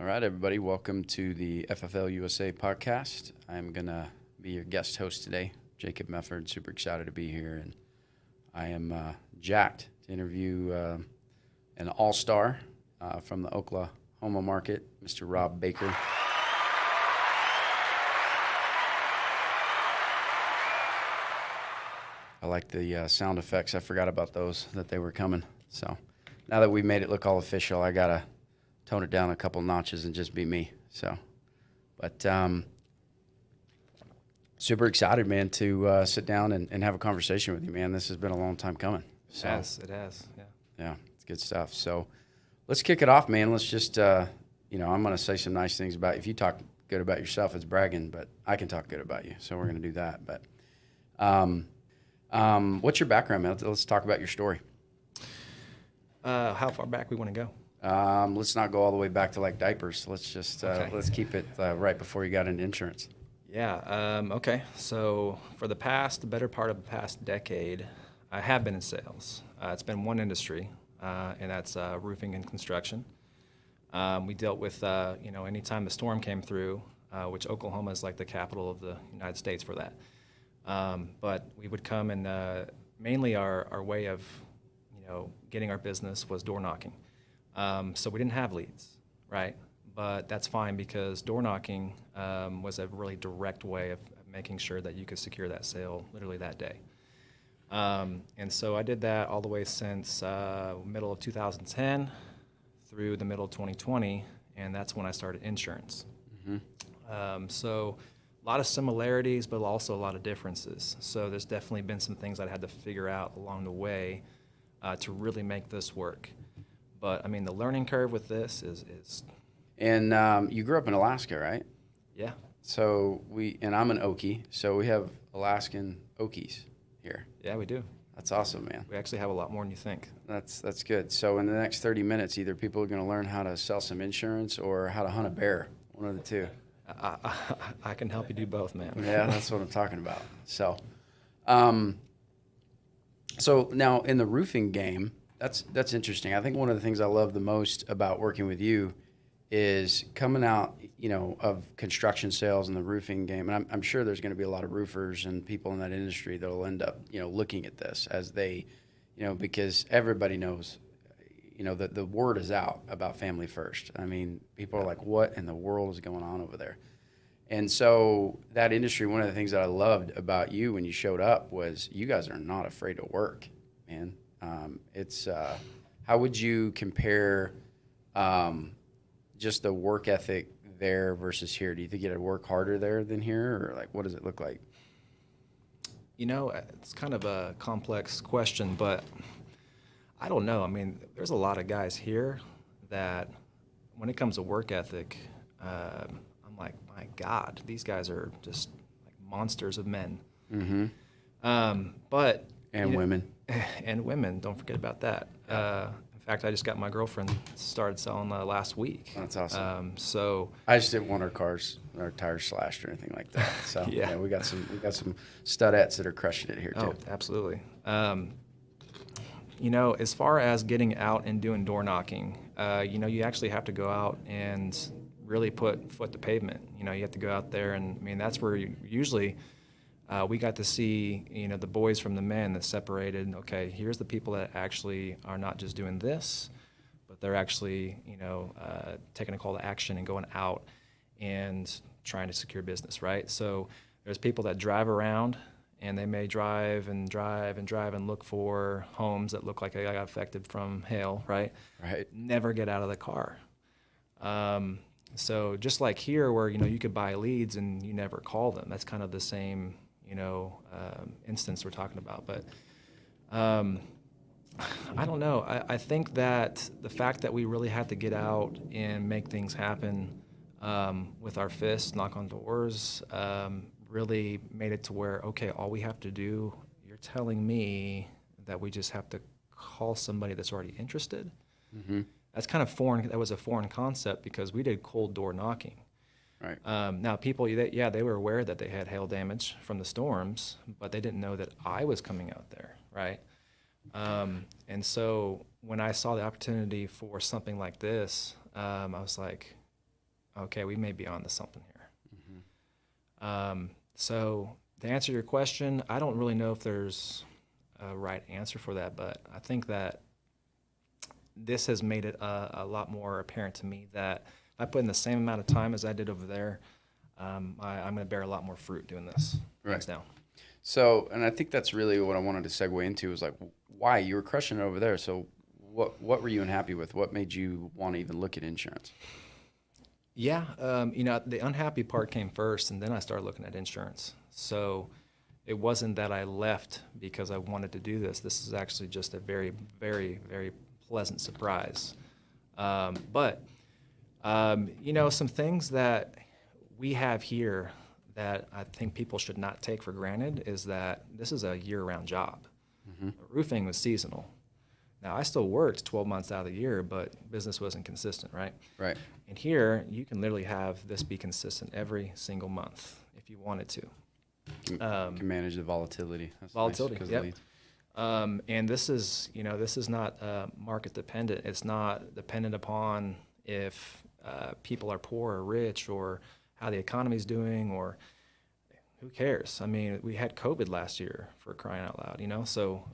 All right, everybody, welcome to the FFL USA podcast. I'm going to be your guest host today, Jacob Mefford. Super excited to be here, and I am jacked to interview an all-star from the Oklahoma market, Mr. Rob Baker. I like the sound effects. I forgot about those, that they were coming. So now that we made it look all official, I got to tone it down a couple notches and just be me. So, but super excited, man, to sit down and have a conversation with you, man. This has been a long time coming. So, It has, yeah. Yeah, it's good stuff. So let's kick it off, man. Let's just, I'm going to say some nice things about you. If you talk good about yourself, it's bragging, but I can talk good about you. So we're going to do that. But what's your background, man? Let's talk about your story. How far back we want to go? Let's not go all the way back to like diapers. Let's just let's keep it right before you got into insurance. Yeah. Okay. So for the better part of the past decade, I have been in sales. It's been one industry, and that's roofing and construction. We dealt with, anytime the storm came through, which Oklahoma is like the capital of the United States for that. But we would come and mainly our way of, getting our business was door knocking. So we didn't have leads, right? But that's fine because door knocking was a really direct way of making sure that you could secure that sale literally that day. And so I did that all the way since middle of 2010 through the middle of 2020, and that's when I started insurance. Mm-hmm. So a lot of similarities, but also a lot of differences. So there's definitely been some things I had to figure out along the way to really make this work. But, I mean, the learning curve with this is. And you grew up in Alaska, right? Yeah. So I'm an Okie, so we have Alaskan Okies here. Yeah, we do. That's awesome, man. We actually have a lot more than you think. That's good. So in the next 30 minutes, either people are going to learn how to sell some insurance or how to hunt a bear, one of the two. I can help you do both, man. Yeah, that's what I'm talking about. So, so now in the roofing game, that's interesting. I think one of the things I love the most about working with you is coming out, of construction sales and the roofing game. And I'm sure there's going to be a lot of roofers and people in that industry that will end up, looking at this as they, because everybody knows, that the word is out about family first. I mean, people are like, what in the world is going on over there? And so that industry, one of the things that I loved about you when you showed up was you guys are not afraid to work, man. It's how would you compare just the work ethic there versus here? Do you think you had to work harder there than here, or like what does it look like? It's kind of a complex question, but I don't know. I mean, there's a lot of guys here that when it comes to work ethic, I'm like, my God, these guys are just like monsters of men. Mm-hmm. But women. And women, don't forget about that. In fact, I just got my girlfriend started selling last week. That's awesome. So I just didn't want our tires slashed or anything like that. So yeah, we got some studettes that are crushing it here too. Oh, absolutely. As far as getting out and doing door knocking, you actually have to go out and really put foot to pavement. You have to go out there, and I mean that's where usually. We got to see, the boys from the men that separated. Okay, here's the people that actually are not just doing this, but they're actually, taking a call to action and going out and trying to secure business, right? So there's people that drive around, and they may drive and look for homes that look like they got affected from hail, right? Right. Never get out of the car. So just like here where, you could buy leads and you never call them, that's kind of the same instance we're talking about. But I don't know. I think that the fact that we really had to get out and make things happen with our fists, knock on doors, really made it to where, okay, all we have to do, you're telling me that we just have to call somebody that's already interested? Mm-hmm. That's kind of foreign. That was a foreign concept because we did cold door knocking. Right. Now, people, they were aware that they had hail damage from the storms, but they didn't know that I was coming out there, right? And so when I saw the opportunity for something like this, I was like, okay, we may be on to something here. So to answer your question, I don't really know if there's a right answer for that, but I think that this has made it a lot more apparent to me that if I put in the same amount of time as I did over there, I'm going to bear a lot more fruit doing this. Hands down. So, and I think that's really what I wanted to segue into was like, why you were crushing it over there. So what were you unhappy with? What made you want to even look at insurance? Yeah, the unhappy part came first, and then I started looking at insurance. So it wasn't that I left because I wanted to do this. This is actually just a very, very, very pleasant surprise. But some things that we have here that I think people should not take for granted is that this is a year-round job. Roofing was seasonal. Now, I still worked 12 months out of the year, but business wasn't consistent, right? Right. And here, you can literally have this be consistent every single month if you wanted to. Can manage the volatility. That's Volatility, nice, yep. And this is not market dependent. It's not dependent upon if people are poor or rich or how the economy's doing or who cares? I mean, we had COVID last year for crying out loud, so,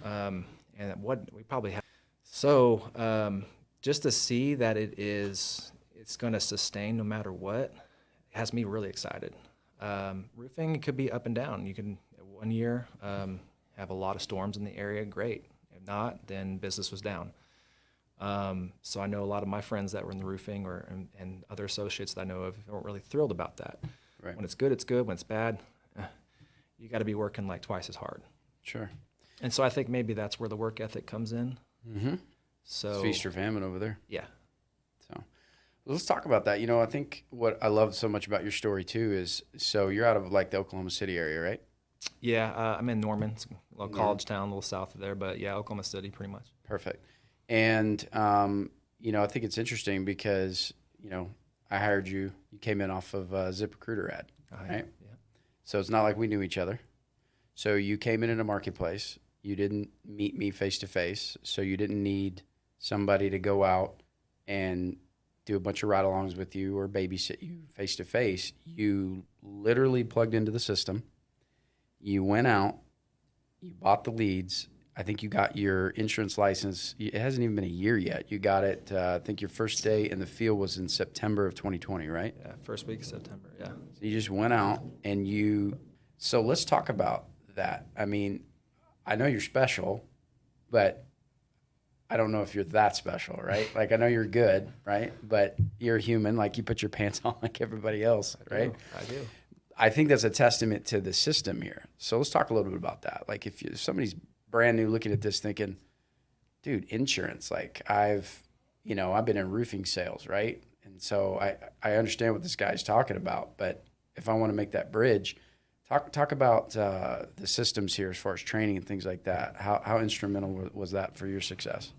and what we probably have. So just to see that it's going to sustain no matter what has me really excited. Roofing could be up and down. You can, one year, have a lot of storms in the area, great. If not, then business was down. So I know a lot of my friends that were in the roofing and other associates that I know of aren't really thrilled about that. Right. When it's good, it's good. When it's bad, you got to be working like twice as hard. Sure. And so I think maybe that's where the work ethic comes in. Mm-hmm. So it's feast or famine over there. Yeah. So let's talk about that. I think what I love so much about your story too is, so you're out of like the Oklahoma City area, right? Yeah, I'm in Norman, it's a little college town, a little south of there, but yeah, Oklahoma City pretty much. Perfect. And, I think it's interesting because, I hired you. You came in off of a ZipRecruiter ad, right? Yeah. So it's not like we knew each other. So you came in a marketplace. You didn't meet me face to face. So you didn't need somebody to go out and do a bunch of ride-alongs with you or babysit you face to face. You literally plugged into the system. You went out. You bought the leads. I think you got your insurance license. It hasn't even been a year yet. You got it, I think your first day in the field was in September of 2020, right? Yeah, first week of September, yeah. So you just went out and so let's talk about that. I mean, I know you're special, but I don't know if you're that special, right? Like, I know you're good, right? But you're human. Like, you put your pants on like everybody else, right? I do. I think that's a testament to the system here. So let's talk a little bit about that. Like, if somebody's brand new looking at this thinking, dude, insurance, like I've been in roofing sales, right? And so I understand what this guy's talking about, but if I want to make that bridge, talk about the systems here as far as training and things like that. How instrumental was that for your success?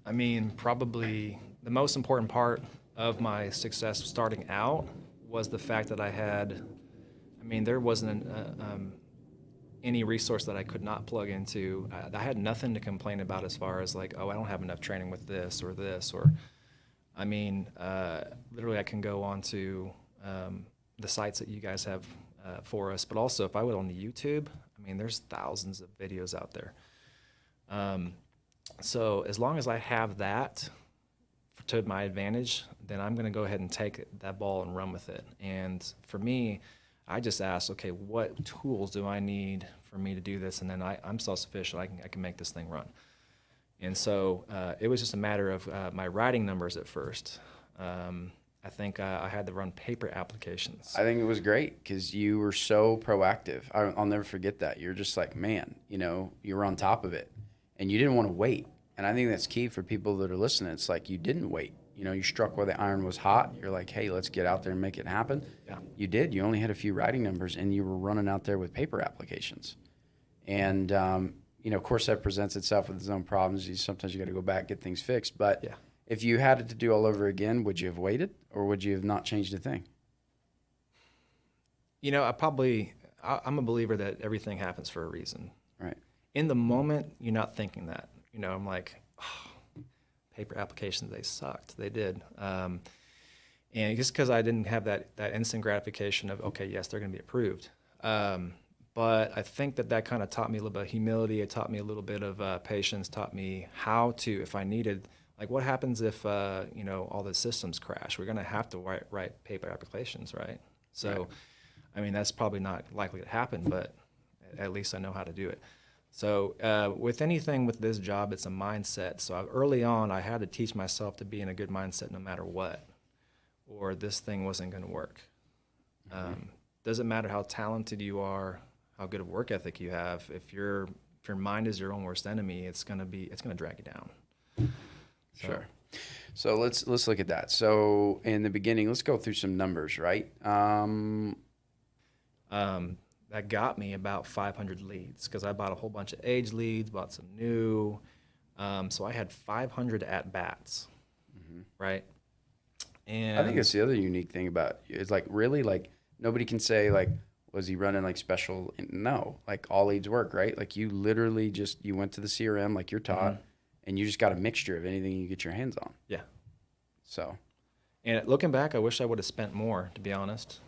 I mean, probably the most important part of my success starting out was the fact that there wasn't any resource that I could not plug into. I had nothing to complain about as far as like, oh, I don't have enough training with this, or literally I can go on to the sites that you guys have for us, but also if I went on the YouTube, there's thousands of videos out there. So as long as I have that to my advantage, then I'm going to go ahead and take that ball and run with it. And for me, I just asked, okay, what tools do I need for me to do this? And then I'm self-sufficient. I can make this thing run. And so it was just a matter of my writing numbers at first. I think I had to run paper applications. I think it was great because you were so proactive. I'll never forget that. You're just like, man, you were on top of it. And you didn't want to wait. And I think that's key for people that are listening. It's like you didn't wait. You struck where the iron was hot. You're like, hey, let's get out there and make it happen. Yeah. You did. You only had a few writing numbers, and you were running out there with paper applications. And, of course, that presents itself with its own problems. Sometimes you got to go back, get things fixed. But yeah. If you had it to do all over again, would you have waited, or would you have not changed a thing? I'm a believer that everything happens for a reason. Right. In the moment, you're not thinking that. I'm like, oh, paper applications, they sucked. They did. And just because I didn't have that instant gratification of, okay, yes, they're going to be approved. But I think that kind of taught me a little bit of humility. It taught me a little bit of patience, taught me how to, if I needed, like what happens if, all the systems crash? We're going to have to write paper applications, right? So, Right. I mean, that's probably not likely to happen, but at least I know how to do it. So with anything with this job, it's a mindset. So early on, I had to teach myself to be in a good mindset no matter what, or this thing wasn't going to work. Doesn't matter how talented you are, how good of work ethic you have. If your mind is your own worst enemy, it's going to drag you down. So, Sure. So let's look at that. So in the beginning, let's go through some numbers, right? That got me about 500 leads because I bought a whole bunch of age leads, bought some new. So I had 500 at bats, right? And I think that's the other unique thing about you. It's like really like nobody can say like, was he running like special? No, like all leads work, right? Like you literally you went to the CRM like you're taught, and you just got a mixture of anything you get your hands on. Yeah. So. And looking back, I wish I would have spent more, to be honest.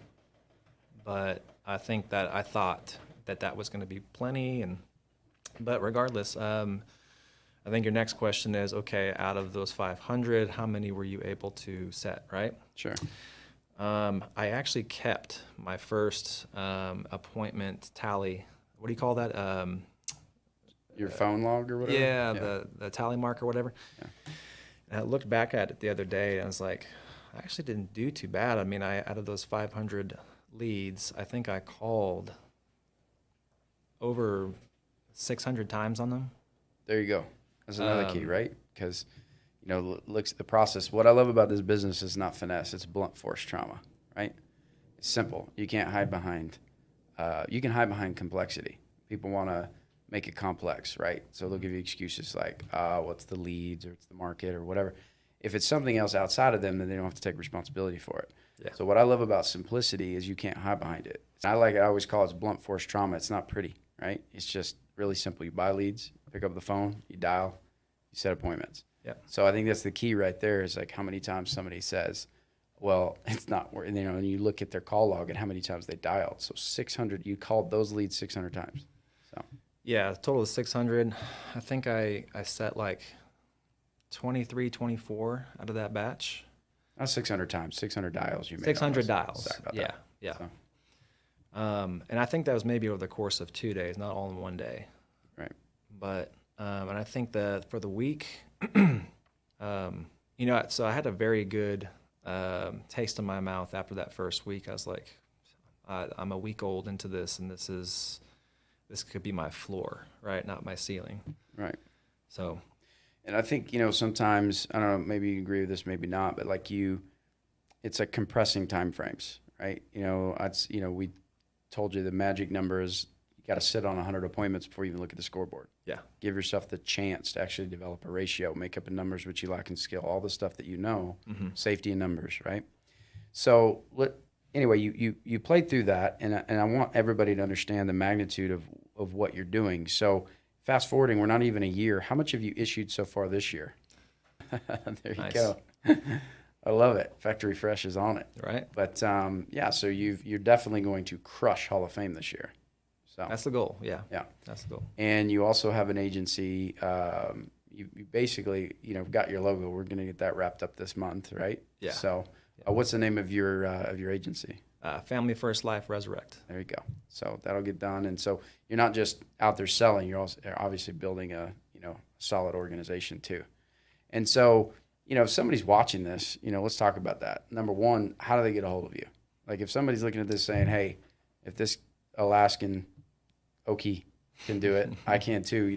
But I think that I thought that was going to be plenty. But regardless, I think your next question is, okay, out of those 500, how many were you able to set, right? Sure. I actually kept my first appointment tally. What do you call that? Your phone log or whatever? Yeah, the tally mark or whatever. Yeah. And I looked back at it the other day, and I was like, I actually didn't do too bad. I mean, out of those 500 leads, I think I called over 600 times on them. There you go. That's another key, right? Because, looks at the process. What I love about this business is not finesse. It's blunt force trauma, right? It's simple. You can't hide behind. You can hide behind complexity. People want to make it complex, right? So they'll give you excuses like, what's the leads or it's the market or whatever. If it's something else outside of them, then they don't have to take responsibility for it. Yeah. So what I love about simplicity is you can't hide behind it. I always call it blunt force trauma. It's not pretty, right? It's just really simple. You buy leads, pick up the phone, you dial, you set appointments. Yeah. So I think that's the key right there is like how many times somebody says, well, it's not working, and you look at their call log and how many times they dialed. So 600, you called those leads 600 times. So. Yeah, total of 600. I think I set like 23, 24 out of that batch. Not 600 times, 600 dials you made. 600 almost. dials. Sorry about yeah, that. yeah. So. And I think that was maybe over the course of 2 days, not all in one day. Right. But, and I think that for the week, so I had a very good taste in my mouth after that first week. I was like, I'm a week old into this, and this could be my floor, right? Not my ceiling. Right. So. And I think, sometimes, I don't know, maybe you agree with this, maybe not, but like it's like compressing time frames, right? We told you the magic number is you got to sit on 100 appointments before you even look at the scoreboard. Yeah. Give yourself the chance to actually develop a ratio, make up in numbers which you lack in skill, all the stuff that safety in numbers, right? So anyway, you played through that, and I want everybody to understand the magnitude of what you're doing. So fast forwarding, we're not even a year. How much have you issued so far this year? There you go. I love it. Factory Fresh is on it. Right. But so you're definitely going to crush Hall of Fame this year. So that's the goal. Yeah. Yeah. That's the goal. And you also have an agency. You basically, got your logo. We're going to get that wrapped up this month, right? Yeah. So what's the name of your agency? Family First Life Resurrect. There you go. So that'll get done. And so you're not just out there selling, you're also obviously building a solid organization too. And so, if somebody's watching this, let's talk about that. Number one, how do they get a hold of you? Like if somebody's looking at this saying, hey, if this Alaskan Okie can do it, I can too.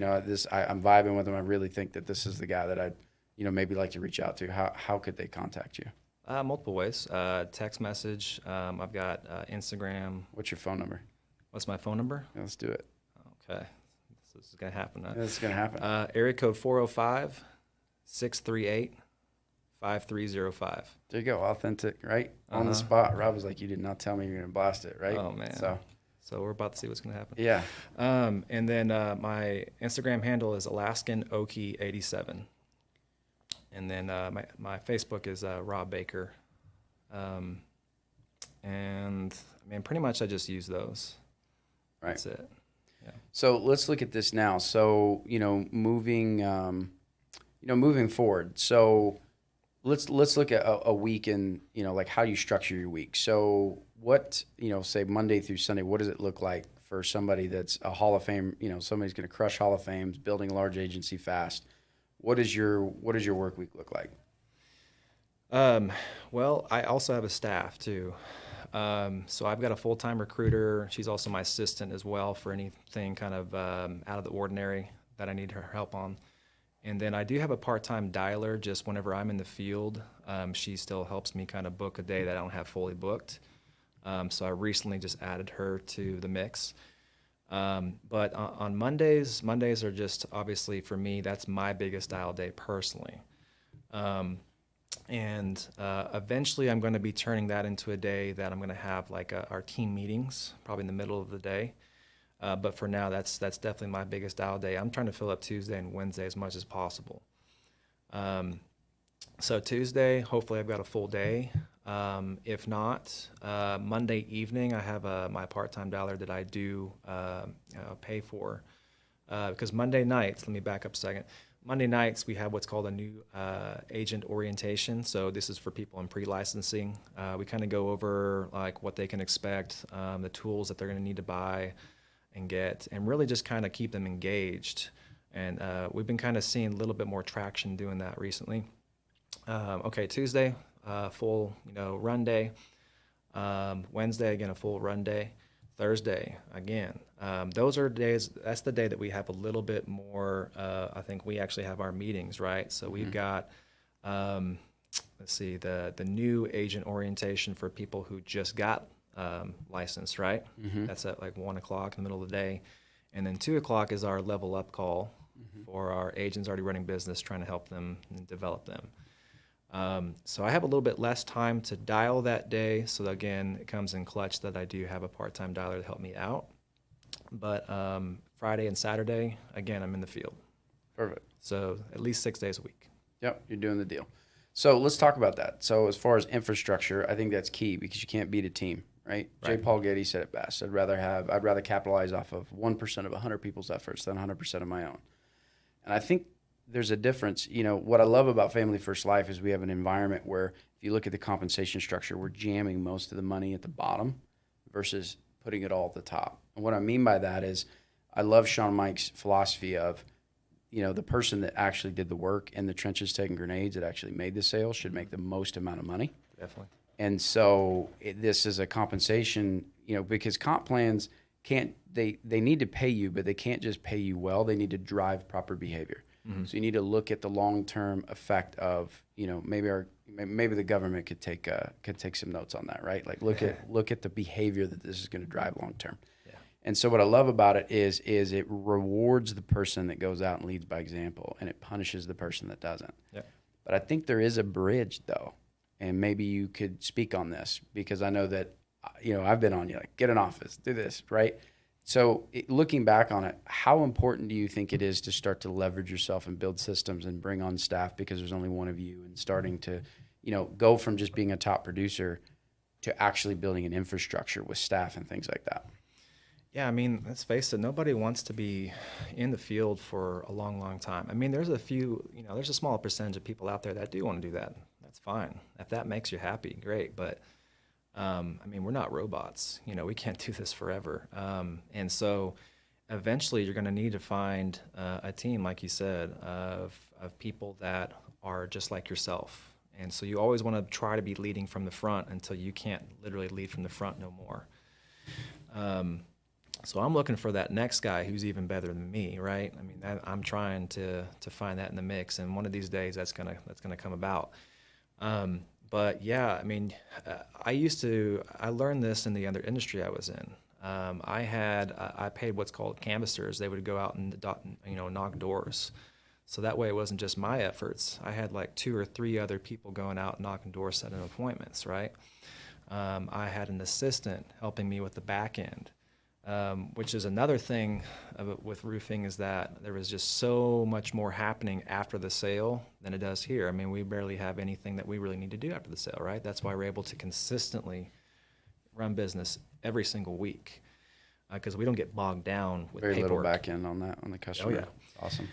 I'm vibing with him. I really think that this is the guy that I'd, maybe like to reach out to. How could they contact you? Multiple ways. Text message. I've got Instagram. What's your phone number? What's my phone number? Yeah, let's do it. Okay. This is going to happen. This is going to happen. Area code 405-638-5305. There you go. Authentic, right? On the spot. Rob was like, you did not tell me you're going to blast it, right? Oh, man. So we're about to see what's going to happen. Yeah. And then my Instagram handle is AlaskanOkie87. And then my Facebook is Rob Baker And I mean, pretty much I just use those. Right. That's it. Yeah. So let's look at this now. So, moving forward. So let's look at a week and, like how you structure your week. So what, say Monday through Sunday, what does it look like for somebody that's a Hall of Fame, somebody's going to crush Hall of Fames, building a large agency fast. What does your work week look like? Well, I also have a staff too. So I've got a full-time recruiter. She's also my assistant as well for anything kind of out of the ordinary that I need her help on. And then I do have a part-time dialer just whenever I'm in the field. She still helps me kind of book a day that I don't have fully booked. So I recently just added her to the mix. But on Mondays are just obviously for me, that's my biggest dial day personally. And eventually I'm going to be turning that into a day that I'm going to have like our team meetings, probably in the middle of the day. But for now, that's definitely my biggest dial day. I'm trying to fill up Tuesday and Wednesday as much as possible. So Tuesday, hopefully I've got a full day. If not, Monday evening, I have my part-time dialer that I do pay for. Because Monday nights, let me back up a second. Monday nights, we have what's called a new agent orientation. So this is for people in pre-licensing. We kind of go over like what they can expect, the tools that they're going to need to buy and get, and really just kind of keep them engaged. And we've been kind of seeing a little bit more traction doing that recently. Okay, Tuesday, full run day. Wednesday, again, a full run day. Thursday, again. Those are days, that's the day that we have a little bit more, I think we actually have our meetings, right? So we've got, let's see, the new agent orientation for people who just got licensed, right? That's at like 1 o'clock in the middle of the day. And then 2 o'clock is our level up call for our agents already running business, trying to help them and develop them. So I have a little bit less time to dial that day. So again, it comes in clutch that I do have a part-time dialer to help me out. But Friday and Saturday, again, I'm in the field. Perfect. So at least 6 days a week. Yep, you're doing the deal. So let's talk about that. So as far as infrastructure, I think that's key because you can't beat a team, right? J. Paul Getty said it best. I'd rather capitalize off of 1% of 100 people's efforts than 100% of my own. And I think there's a difference. What I love about Family First Life is we have an environment where if you look at the compensation structure, we're jamming most of the money at the bottom versus putting it all at the top. And what I mean by that is I love Sean Mike's philosophy of, the person that actually did the work in the trenches taking grenades that actually made the sale should make the most amount of money. Definitely. And so this is a compensation, because comp plans they need to pay you, but they can't just pay you well. They need to drive proper behavior. So you need to look at the long-term effect of, maybe the government could take some notes on that, right? Like look at the behavior that this is going to drive long-term. Yeah. And so what I love about it is it rewards the person that goes out and leads by example, and it punishes the person that doesn't. Yeah. But I think there is a bridge though, and maybe you could speak on this because I know that, I've been on you, like get an office, do this, right? So looking back on it, how important do you think it is to start to leverage yourself and build systems and bring on staff because there's only one of you and starting to, go from just being a top producer to actually building an infrastructure with staff and things like that? Yeah, I mean, let's face it, nobody wants to be in the field for a long, long time. I mean, there's a few, there's a small percentage of people out there that do want to do that. That's fine. If that makes you happy, great. But I mean, we're not robots. We can't do this forever. And so eventually you're going to need to find a team, like you said, of people that are just like yourself. And so you always want to try to be leading from the front until you can't literally lead from the front no more. So I'm looking for that next guy who's even better than me, right? I mean, I'm trying to find that in the mix, and one of these days that's gonna come about. But yeah, I mean, I learned this in the other industry I was in. I paid what's called canvassers. They would go out and knock doors. So that way it wasn't just my efforts. I had like 2 or 3 other people going out knocking doors, setting appointments, right? I had an assistant helping me with the back end. which is another thing with roofing, is that there was just so much more happening after the sale than it does here. I mean, we barely have anything that we really need to do after the sale, right? That's why we're able to consistently run business every single week, because we don't get bogged down with Very little paperwork. back end on that, on the customer. Oh, yeah. Awesome.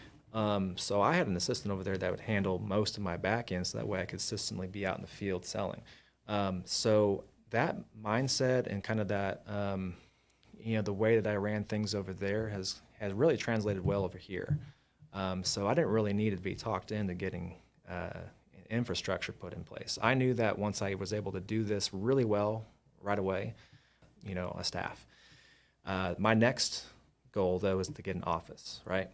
So I had an assistant over there that would handle most of my back end, so that way I could consistently be out in the field selling. So that mindset and kind of that, the way that I ran things over there has really translated well over here. So I didn't really need to be talked into getting infrastructure put in place. I knew that once I was able to do this really well right away, a staff. My next goal, though, is to get an office, right?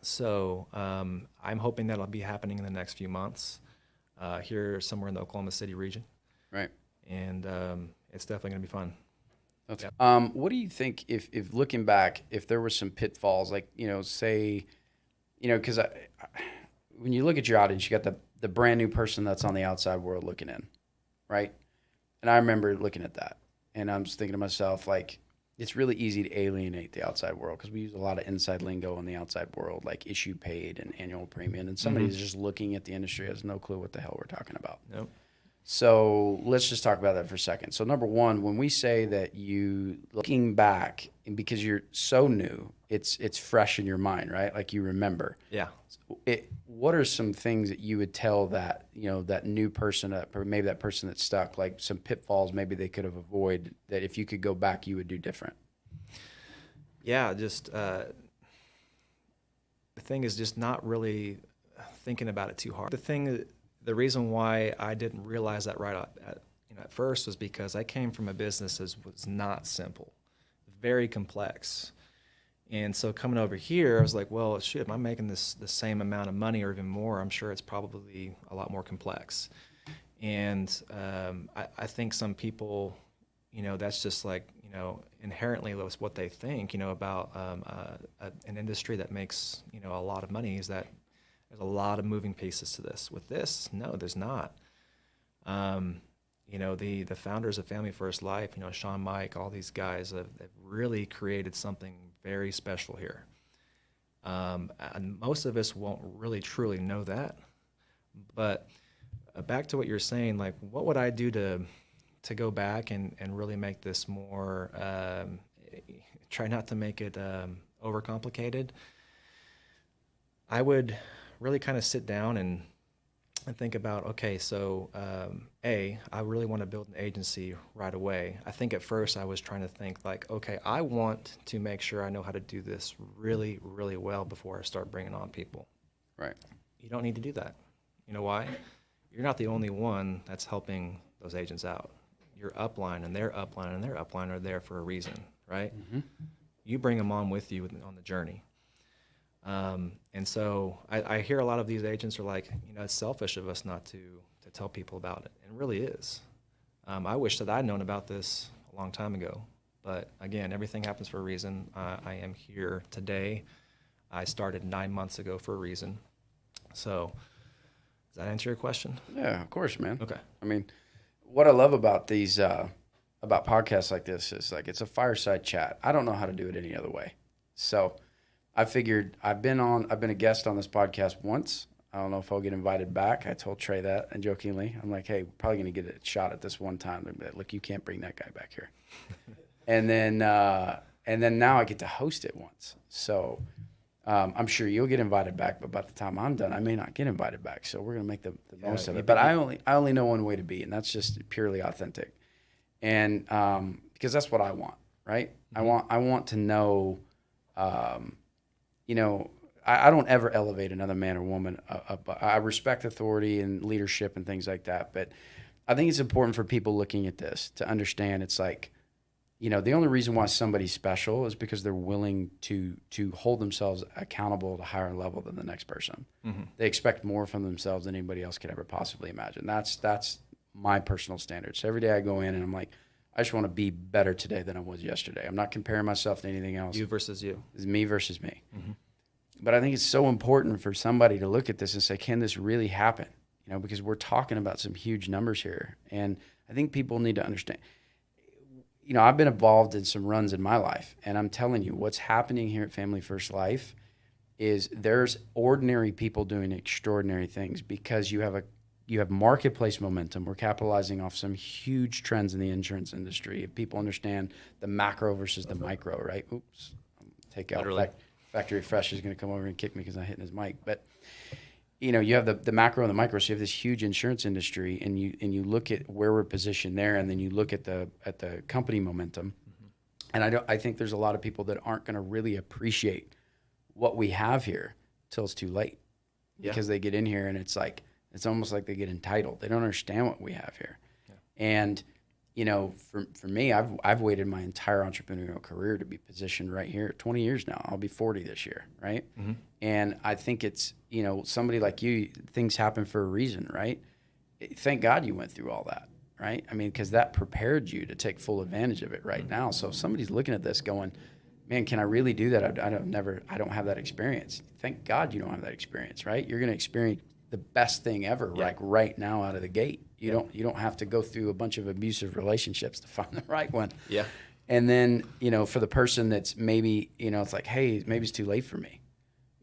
So I'm hoping that'll be happening in the next few months here somewhere in the Oklahoma City region. Right. And it's definitely going to be fun. That's, Yep. what do you think if looking back, if there were some pitfalls, like, say, because when you look at your audience, you got the brand new person that's on the outside world looking in, right? And I remember looking at that, and I'm just thinking to myself, like, it's really easy to alienate the outside world because we use a lot of inside lingo in the outside world, like issue paid and annual premium, and somebody is just looking at the industry has no clue what the hell we're talking about. Nope. So let's just talk about that for a second. So number one, when we say that you looking back, and because you're so new, it's fresh in your mind, right? Like you remember. Yeah. What are some things that you would tell that that new person, or maybe that person that's stuck, like some pitfalls maybe they could have avoided that if you could go back you would do different? Yeah, just the thing is just not really thinking about it too hard. The reason why I didn't realize that right at first was because I came from a business that was not simple, very complex. And so coming over here, I was like, well, shit, if I'm making the same amount of money or even more, I'm sure it's probably a lot more complex. And I think some people, that's just like, inherently what they think, about an industry that makes, a lot of money, is that there's a lot of moving pieces to this. With this, no, there's not. The founders of Family First Life, Sean, Mike, all these guys have really created something very special here. And most of us won't really truly know that. But back to what you're saying, like, what would I do to go back and really make this more, try not to make it overcomplicated? I would really kind of sit down and think about, okay, so I really want to build an agency right away. I think at first I was trying to think like, okay, I want to make sure I know how to do this really, really well before I start bringing on people. Right. You don't need to do that. You know why? You're not the only one that's helping those agents out. Your upline and their upline and their upline are there for a reason, right? Mm-hmm. You bring them on with you on the journey. And so I hear a lot of these agents are like, it's selfish of us not to tell people about it. And it really is. I wish that I'd known about this a long time ago. But again, everything happens for a reason. I am here today. I started 9 months ago for a reason. So does that answer your question? Yeah, of course, man. Okay. I mean, what I love about these, about podcasts like this is like, it's a fireside chat. I don't know how to do it any other way. So I figured I've been a guest on this podcast once. I don't know if I'll get invited back. I told Trey that, and jokingly, I'm like, hey, we're probably going to get a shot at this one time. And be like, look, you can't bring that guy back here. and then now I get to host it once. So I'm sure you'll get invited back, but by the time I'm done, I may not get invited back. So we're going to make the most of it. But I only know one way to be, and that's just purely authentic. And because that's what I want, right? Mm-hmm. I want to know. I don't ever elevate another man or woman up. I respect authority and leadership and things like that. But I think it's important for people looking at this to understand it's like, the only reason why somebody's special is because they're willing to hold themselves accountable at a higher level than the next person. Mm-hmm. They expect more from themselves than anybody else could ever possibly imagine. That's my personal standard. So every day I go in and I'm like, I just want to be better today than I was yesterday. I'm not comparing myself to anything else. You versus you. It's me versus me. Mm-hmm. But I think it's so important for somebody to look at this and say, can this really happen? Because we're talking about some huge numbers here. And I think people need to understand, I've been involved in some runs in my life, and I'm telling you, what's happening here at Family First Life is there's ordinary people doing extraordinary things because you have marketplace momentum. We're capitalizing off some huge trends in the insurance industry. If people understand the macro versus the micro, right? Oops, take out Factory Fresh is going to come over and kick me because I'm hitting his mic. But you have the macro and the micro. So you have this huge insurance industry, and you look at where we're positioned there, and then you look at the company momentum. And I think there's a lot of people that aren't going to really appreciate what we have here till it's too late, because they get in here and it's almost like they get entitled. They don't understand what we have here. Yeah. And for me, I've waited my entire entrepreneurial career to be positioned right here. 20 years now. I'll be 40 this year, right? Mm-hmm. And I think it's somebody like you. Things happen for a reason, right? Thank God you went through all that, right? I mean, because that prepared you to take full advantage of it right now. So if somebody's looking at this going, man, can I really do that? I don't have that experience. Thank God you don't have that experience, right? You're going to experience the best thing ever, like right now out of the gate. You don't have to go through a bunch of abusive relationships to find the right one. Yeah. And then, for the person that's maybe, it's like, hey, maybe it's too late for me.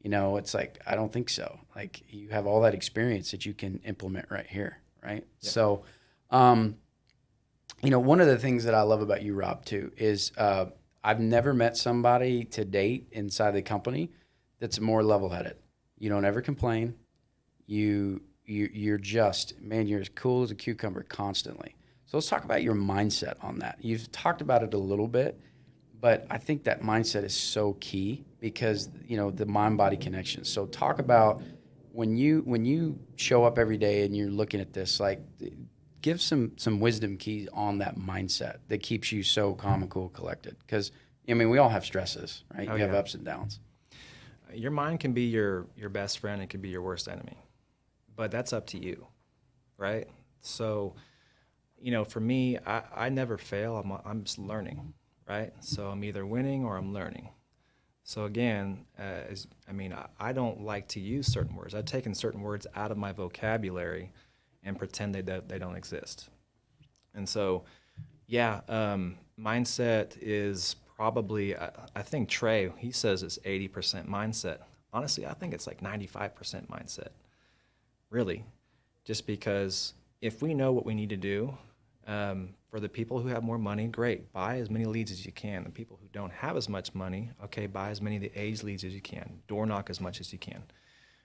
It's like, I don't think so. Like, you have all that experience that you can implement right here, right? Yeah. So, one of the things that I love about you, Rob, too, is I've never met somebody to date inside the company that's more level-headed. You don't ever complain. You're just, man, you're as cool as a cucumber constantly. So let's talk about your mindset on that. You've talked about it a little bit, but I think that mindset is so key because, the mind-body connection. So talk about when you show up every day and you're looking at this, like, give some wisdom keys on that mindset that keeps you so calm and cool, collected. Because, we all have stresses, right? You have ups and downs. Your mind can be your best friend. It can be your worst enemy. But that's up to you, right? So, for me, I never fail. I'm just learning, right? So I'm either winning or I'm learning. So again, I don't like to use certain words. I've taken certain words out of my vocabulary and pretend they don't exist. And so, mindset is probably, I think Trey, he says it's 80% mindset. Honestly, I think it's like 95% mindset. Really, just because if we know what we need to do, for the people who have more money, great, buy as many leads as you can. The people who don't have as much money, okay, buy as many of the age leads as you can. Door knock as much as you can.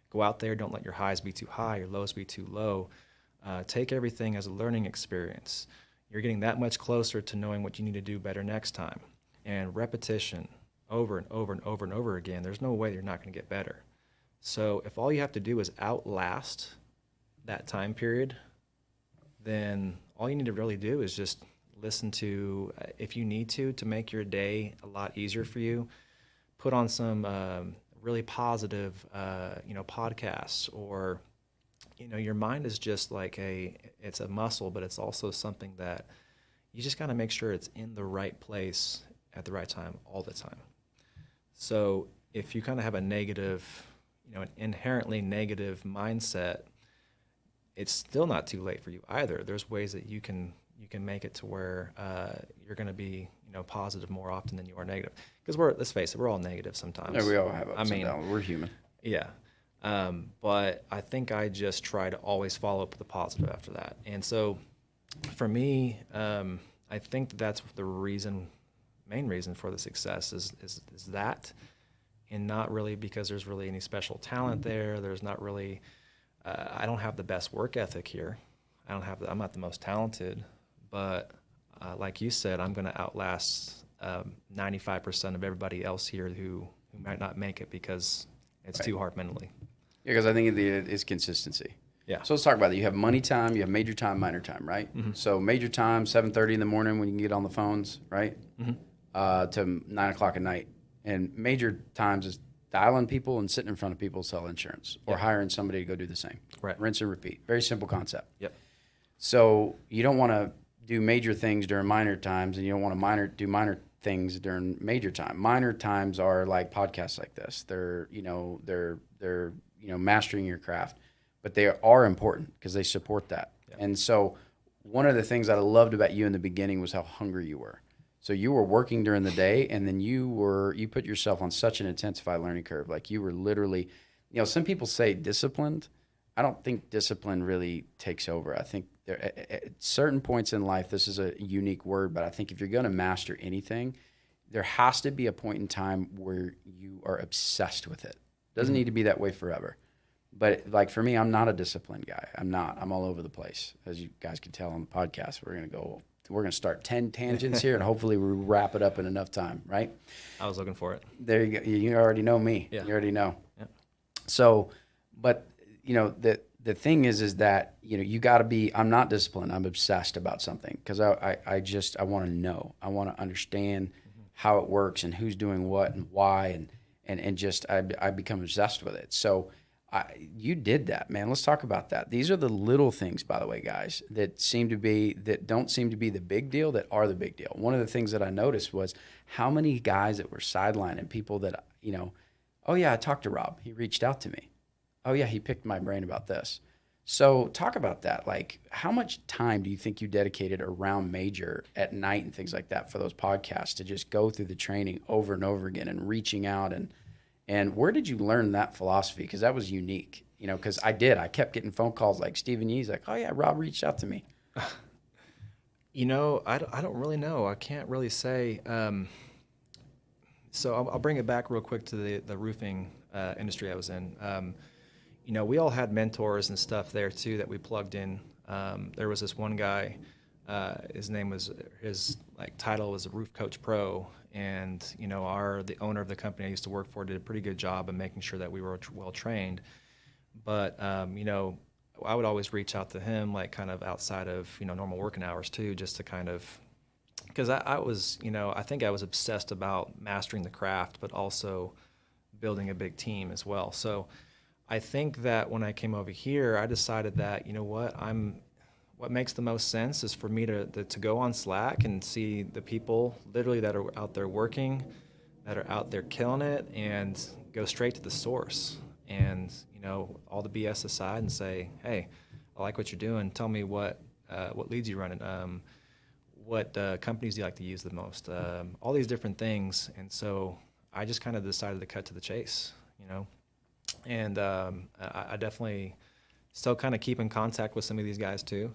Go out there, don't let your highs be too high, your lows be too low. Take everything as a learning experience. You're getting that much closer to knowing what you need to do better next time. And repetition, over and over and over and over again, there's no way you're not going to get better. So if all you have to do is outlast that time period, then all you need to really do is just listen to, if you need to make your day a lot easier for you, put on some really positive, podcasts, or, your mind is just like it's a muscle, but it's also something that you just got to make sure it's in the right place at the right time all the time. So if you kind of have a negative, an inherently negative mindset, it's still not too late for you either. There's ways that you can make it to where you're going to be, positive more often than you are negative. Because let's face it, we're all negative sometimes. Yeah, we all have ups and downs. We're human. Yeah. But I think I just try to always follow up with the positive after that. And so for me, I think that's the main reason for the success is that, and not really because there's really any special talent there. There's not really, I don't have the best work ethic here. I'm not the most talented, but like you said, I'm going to outlast 95% of everybody else here who might not make it because it's too hard mentally. Yeah, because I think it's consistency. Yeah. So let's talk about that. You have money time, you have major time, minor time, right? Mm-hmm. So major time, 7:30 in the morning when you can get on the phones, right? Mm-hmm. To 9 o'clock at night. And major times is dialing people and sitting in front of people to sell insurance, or hiring somebody to go do the same. Right. Rinse and repeat. Very simple concept. Yep. So you don't want to do major things during minor times, and you don't want to do minor things during major time. Minor times are like podcasts like this. They're mastering your craft, but they are important because they support that. Yeah. And so one of the things that I loved about you in the beginning was how hungry you were. So you were working during the day, and then you put yourself on such an intensified learning curve. Like you were literally, some people say disciplined. I don't think discipline really takes over. I think there at certain points in life, this is a unique word, but I think if you're going to master anything, there has to be a point in time where you are obsessed with it. Doesn't need to be that way forever. But like for me, I'm not a disciplined guy. I'm not. I'm all over the place. As you guys can tell on the podcast, we're going to start 10 tangents here, and hopefully we wrap it up in enough time, right? I was looking for it. There you go. You already know me. Yeah. You already know. Yeah. So, but the thing is that, you got to be, I'm not disciplined. I'm obsessed about something because I want to know. I want to understand how it works and who's doing what and why. And just, I become obsessed with it. So you did that, man. Let's talk about that. These are the little things, by the way, guys, that don't seem to be the big deal that are the big deal. One of the things that I noticed was how many guys that were sidelining people that, oh yeah, I talked to Rob. He reached out to me. Oh yeah, he picked my brain about this. So talk about that. Like, how much time do you think you dedicated around major at night and things like that for those podcasts to just go through the training over and over again and reaching out and where did you learn that philosophy? Because that was unique, because I kept getting phone calls like Stephen Yee's like, oh yeah, Rob reached out to me. I don't really know. I can't really say. So I'll bring it back real quick to the roofing industry I was in. We all had mentors and stuff there too that we plugged in. There was this one guy, his title was a Roof Coach Pro, and the owner of the company I used to work for did a pretty good job of making sure that we were well trained. But I would always reach out to him like kind of outside of normal working hours too, just to kind of, because I was I think I was obsessed about mastering the craft, but also building a big team as well. So I think that when I came over here, I decided that, what makes the most sense is for me to go on Slack and see the people literally that are out there working, that are out there killing it, and go straight to the source. And, all the BS aside and say, hey, I like what you're doing. Tell me what leads you running. What companies do you like to use the most? All these different things. And so I just kind of decided to cut to the chase, And I definitely still kind of keep in contact with some of these guys too.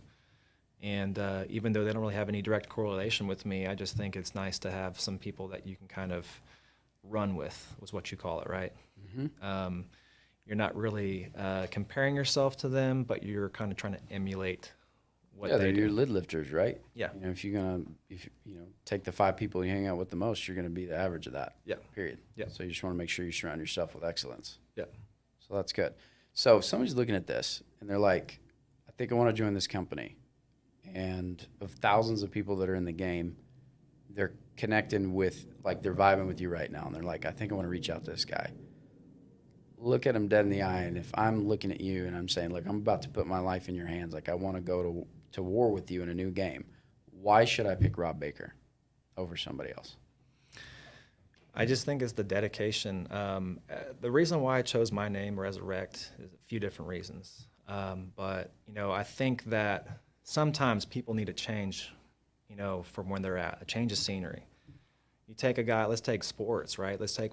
And even though they don't really have any direct correlation with me, I just think it's nice to have some people that you can kind of run with, was what you call it, right? Mm-hmm. You're not really comparing yourself to them, but you're kind of trying to emulate what they do. They're your lid lifters, right? Yeah. If you take the 5 people you hang out with the most, you're going to be the average of that. Yeah. Period. Yeah. So you just want to make sure you surround yourself with excellence. Yeah. So that's good. So if somebody's looking at this and they're like, I think I want to join this company, and of thousands of people that are in the game, they're connecting with, like, they're vibing with you right now, and they're like, I think I want to reach out to this guy. Look at them dead in the eye, and if I'm looking at you and I'm saying, look, I'm about to put my life in your hands, like I want to go to war with you in a new game, why should I pick Rob Baker over somebody else? I just think it's the dedication. The reason why I chose my name, Resurrect, is a few different reasons. But I think that sometimes people need a change, from when they're at, a change of scenery. You take a guy, let's take sports, right? Let's take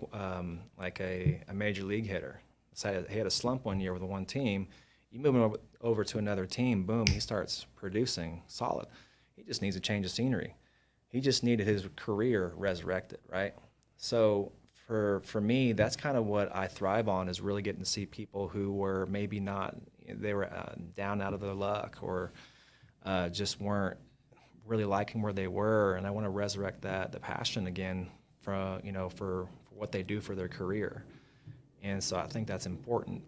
like a major league hitter. Say he had a slump one year with one team. You move him over to another team, boom, he starts producing solid. He just needs a change of scenery. He just needed his career resurrected, right? So for me, that's kind of what I thrive on, is really getting to see people who were maybe not, they were down out of their luck, or just weren't really liking where they were, and I want to resurrect the passion again for what they do for their career. And so I think that's important,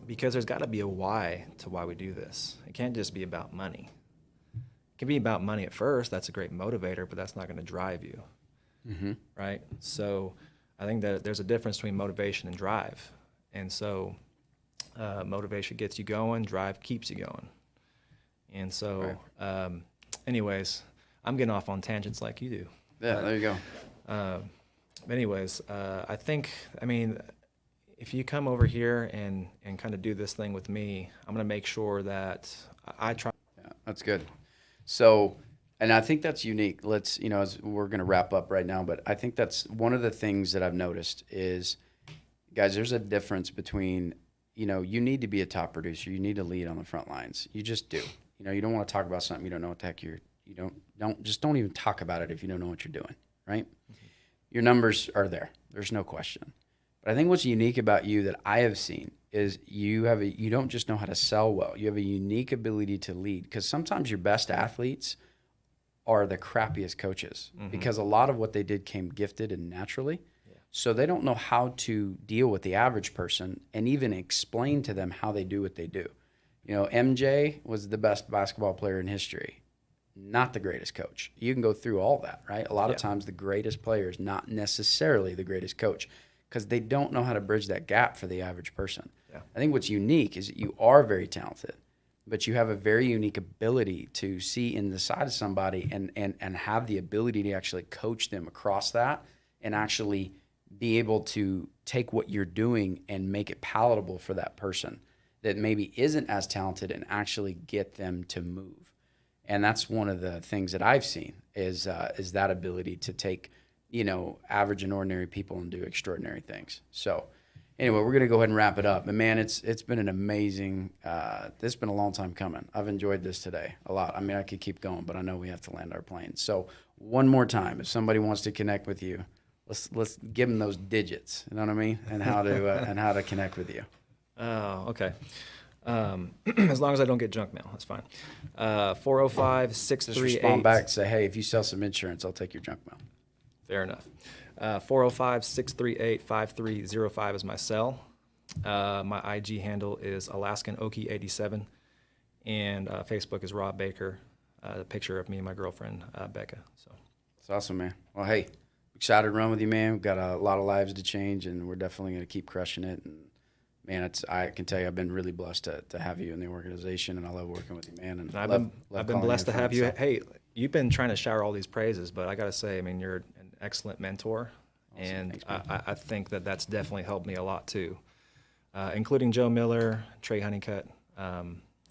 because there's got to be a why to why we do this. It can't just be about money. It can be about money at first. That's a great motivator, but that's not going to drive you, right? So I think that there's a difference between motivation and drive. And so motivation gets you going, drive keeps you going. And so, anyways, I'm getting off on tangents like you do. Yeah, there you go. But anyways, I think, if you come over here and kind of do this thing with me, I'm going to make sure that I try. Yeah, that's good. So And I think that's unique. Let's, as we're going to wrap up right now, but I think that's one of the things that I've noticed is, guys, there's a difference between, you need to be a top producer. You need to lead on the front lines. You just do. You don't want to talk about something you don't know what the heck don't even talk about it if you don't know what you're doing, right? Mm-hmm. Your numbers are there. There's no question. But I think what's unique about you that I have seen is you don't just know how to sell well. You have a unique ability to lead, because sometimes your best athletes are the crappiest coaches, mm-hmm. because a lot of what they did came gifted and naturally. Yeah. So they don't know how to deal with the average person and even explain to them how they do what they do. MJ was the best basketball player in history, not the greatest coach. You can go through all that, right? A lot of times the greatest player is not necessarily the greatest coach, because they don't know how to bridge that gap for the average person. Yeah. I think what's unique is that you are very talented, but you have a very unique ability to see in the side of somebody and have the ability to actually coach them across that and actually be able to take what you're doing and make it palatable for that person that maybe isn't as talented and actually get them to move. And that's one of the things that I've seen is that ability to take, average and ordinary people and do extraordinary things. So anyway, we're going to go ahead and wrap it up. And man, it's been an amazing, it's been a long time coming. I've enjoyed this today a lot. I mean, I could keep going, but I know we have to land our plane. So one more time, if somebody wants to connect with you, let's give them those digits, you know what I mean? And how to connect with you. Oh, okay. As long as I don't get junk mail, that's fine. 405-638. Just respond back and say, hey, if you sell some insurance, I'll take your junk mail. Fair enough. 405-638-5305 is my cell. My IG handle is Alaskan Okie 87, and Facebook is Rob Baker. The picture of me and my girlfriend Becca. So that's awesome, man. Well, hey, excited to run with you, man. We've got a lot of lives to change, and we're definitely going to keep crushing it. And man, I can tell you, I've been really blessed to have you in the organization, and I love working with you, man. And I've been blessed to have you. Hey, you've been trying to shower all these praises, but I got to say, I mean, you're an excellent mentor, awesome. And thanks, I think that's definitely helped me a lot too, including Joe Miller, Trey Honeycutt.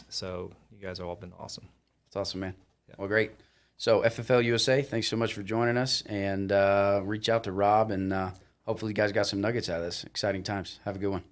So you guys have all been awesome. That's awesome, man. Yeah. Well, great. So FFL U.S.A., thanks so much for joining us, and reach out to Rob, and hopefully you guys got some nuggets out of this. Exciting times. Have a good one.